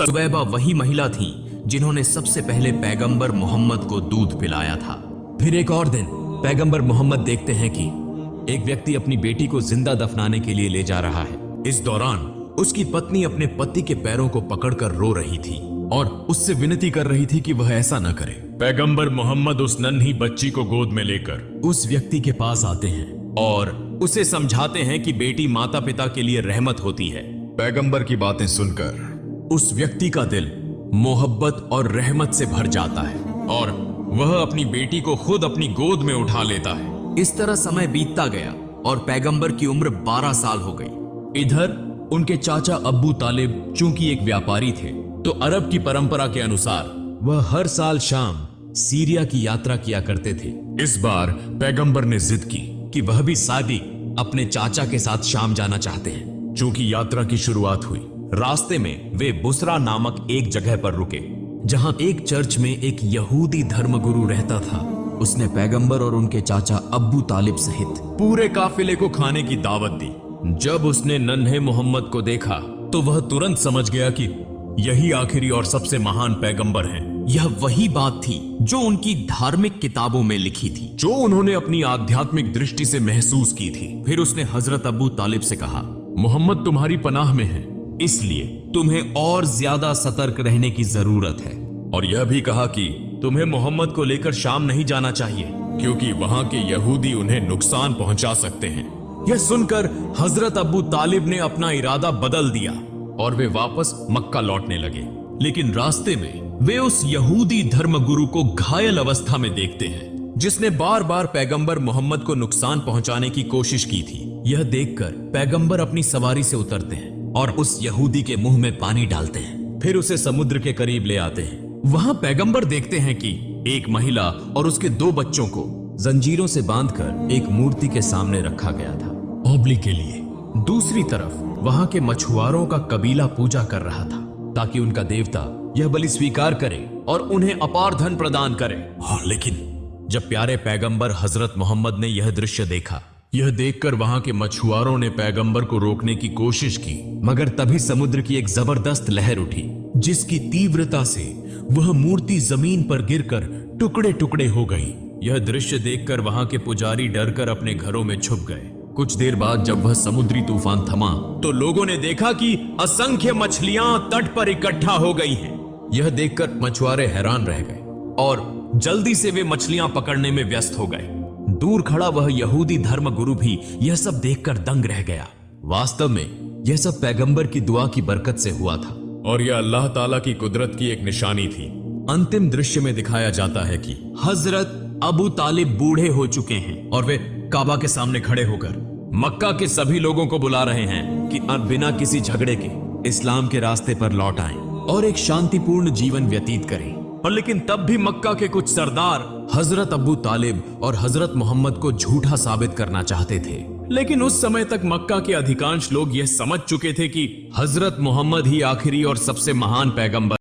सुवैबा वही महिला थी जिन्होंने सबसे पहले पैगंबर मोहम्मद को दूध पिलाया था। फिर एक और दिन पैगंबर मोहम्मद देखते हैं कि एक व्यक्ति अपनी बेटी को जिंदा दफनाने के लिए ले जा रहा है। इस दौरान उसकी पत्नी अपने पति के पैरों को पकड़कर रो रही थी और उससे विनती कर रही थी कि वह ऐसा न करे। पैगंबर मोहम्मद उस नन्ही बच्ची को गोद में लेकर उस व्यक्ति के पास आते हैं और उसे समझाते हैं कि बेटी माता पिता के लिए रहमत होती है। पैगंबर की बातें सुनकर उस व्यक्ति का दिल मोहब्बत और रहमत से भर जाता है और वह अपनी बेटी को खुद अपनी गोद में उठा लेता है। इस तरह समय बीतता गया और पैगंबर की उम्र 12 साल हो गई। इधर उनके चाचा अब्बू तालिब चूंकि एक व्यापारी थे तो अरब की परंपरा के अनुसार वह हर साल शाम सीरिया की यात्रा किया करते थे। इस बार पैगंबर ने जिद की कि वह भी सादी अपने चाचा के साथ शाम जाना चाहते हैं। चूंकि यात्रा की शुरुआत हुई, रास्ते में वे बुसरा नामक एक जगह पर रुके जहां एक चर्च में एक यहूदी धर्मगुरु रहता था। उसने पैगंबर और उनके चाचा अब्बू तालिब सहित पूरे काफिले को खाने की दावत दी। जब उसने नन्हे मोहम्मद को देखा तो वह तुरंत समझ गया कि यही आखिरी और सबसे महान पैगंबर हैं। यह वही बात थी जो उनकी धार्मिक किताबों में लिखी थी, जो उन्होंने अपनी आध्यात्मिक दृष्टि से महसूस की थी। फिर उसने हजरत अब्बू तालिब से कहा, मोहम्मद तुम्हारी पनाह में है, इसलिए तुम्हें और ज्यादा सतर्क रहने की जरूरत है। और यह भी कहा कि तुम्हें मोहम्मद को लेकर शाम नहीं जाना चाहिए क्योंकि वहां के यहूदी उन्हें नुकसान पहुंचा सकते हैं। यह सुनकर हजरत अब्बू तालिब ने अपना इरादा बदल दिया और वे वापस मक्का लौटने लगे। लेकिन रास्ते में वे उस यहूदी धर्मगुरु को घायल अवस्था में देखते हैं जिसने बार बार पैगंबर मोहम्मद को नुकसान पहुंचाने की कोशिश की थी। यह देखकर पैगंबर अपनी सवारी से उतरते हैं और उस यहूदी के मुंह में पानी डालते हैं। फिर उसे समुद्र के करीब ले आते हैं। वहां पैगंबर देखते हैं कि एक महिला और उसके 2 बच्चों को जंजीरों से बांधकर एक मूर्ति के सामने रखा गया था ओबली के लिए। दूसरी तरफ वहां के मछुआरों का कबीला पूजा कर रहा था ताकि उनका देवता यह बलि स्वीकार करे और उन्हें अपार धन प्रदान करे। और लेकिन जब प्यारे पैगंबर हजरत मोहम्मद ने यह दृश्य देखा, यह देखकर वहां के मछुआरों ने पैगंबर को रोकने की कोशिश की, मगर तभी समुद्र की एक जबरदस्त लहर उठी जिसकी तीव्रता से वह मूर्ति जमीन पर गिरकर टुकड़े टुकड़े हो गई। यह दृश्य देखकर वहां के पुजारी डरकर अपने घरों में छुप गए। कुछ देर बाद जब वह समुद्री तूफान थमा तो लोगों ने देखा कि असंख्य मछलियां तट पर इकट्ठा हो गई हैं। यह देखकर मछुआरे हैरान रह गए और जल्दी से वे मछलियां पकड़ने में व्यस्त हो गए। दूर खड़ा वह यहूदी धर्मगुरु भी यह सब देखकर दंग रह गया। वास्तव में यह सब पैगंबर की दुआ की बरकत से हुआ था और यह अल्लाह ताला की कुदरत की एक निशानी थी। अंतिम दृश्य में दिखाया जाता है कि हजरत अबू तालिब बूढ़े हो चुके हैं और वे काबा के सामने खड़े होकर मक्का के सभी लोगों को बुला रहे हैं कि अब बिना किसी झगड़े के इस्लाम के रास्ते पर लौट आएं और एक शांतिपूर्ण जीवन व्यतीत करें। और लेकिन तब भी मक्का के कुछ सरदार हजरत अबू तालिब और हजरत मोहम्मद को झूठा साबित करना चाहते थे। लेकिन उस समय तक मक्का के अधिकांश लोग यह समझ चुके थे कि हजरत मोहम्मद ही आखिरी और सबसे महान पैगंबर